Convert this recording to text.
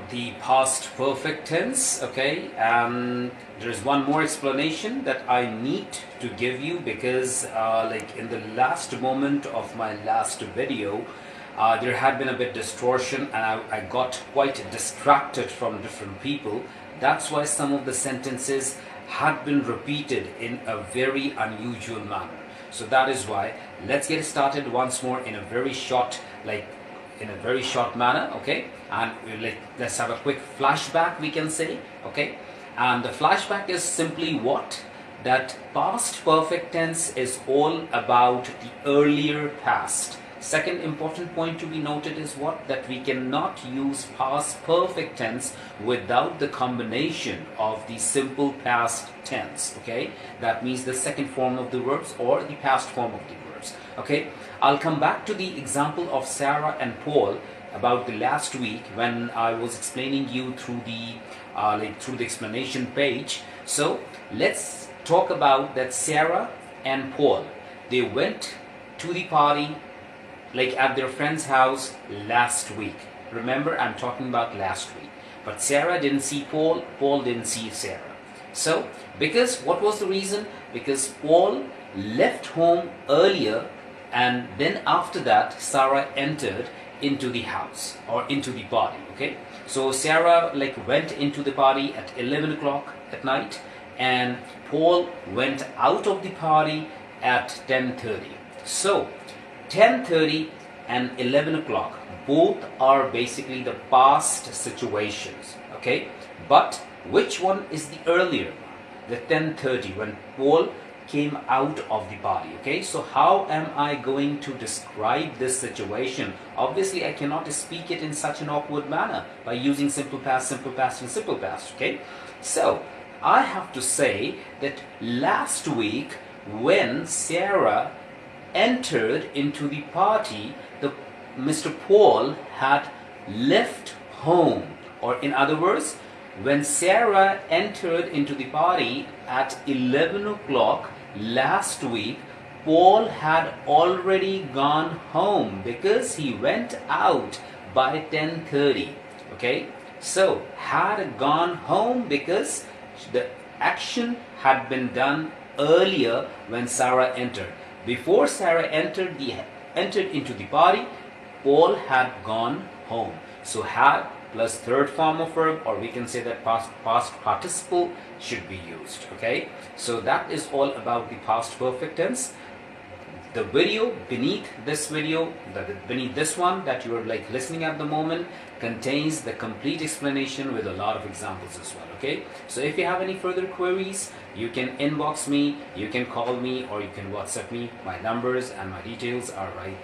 the past perfect tense, okay, and there's one more explanation that I need to give you because like in the last moment of my last video, there had been a bit distortion and I got quite distracted from different people. That's why some of the sentences had been repeated in a very unusual manner. So that is why. Let's get started once more in a very short, manner, okay? And let's have a quick flashback, we can say, okay? And the flashback is simply what? That past perfect tense is all about the earlier past. Second important point to be noted is what? That we cannot use past perfect tense without the combination of the simple past tense, okay? That means the second form of the verbs or the past form of the verbs, okay? I'll come back to the example of Sarah and Paul about the last week when I was explaining you through the explanation page. So let's talk about that Sarah and Paul. They went to the party at their friend's house last week. Remember, I'm talking about last week. But Sarah didn't see Paul, Paul didn't see Sarah. So, because what was the reason? Because Paul left home earlier and then after that Sarah entered into the house or into the party, okay? So Sarah went into the party at 11 o'clock at night and Paul went out of the party at 10:30. So 10:30 and 11 o'clock both are basically the past situations, okay? But which one is the earlier one? The 10:30 when Paul came out of the party, okay? So how am I going to describe this situation? Obviously I cannot speak it in such an awkward manner by using simple past, and simple past, okay? So I have to say that last week when Sarah entered into the party, Mr. Paul had left home, or in other words, when Sarah entered into the party at 11 o'clock last week, Paul had already gone home because he went out by 10:30, okay? So had gone home because the action had been done earlier when Sarah entered. Before Sarah entered into the party, Paul had gone home. So had plus third form of verb, or we can say that past participle should be used, okay? So that is all about the past perfect tense. The video beneath this one that you are listening at the moment contains the complete explanation with a lot of examples as well, okay? So if you have any further queries, you can inbox me, you can call me, or you can WhatsApp me. My numbers and my details are right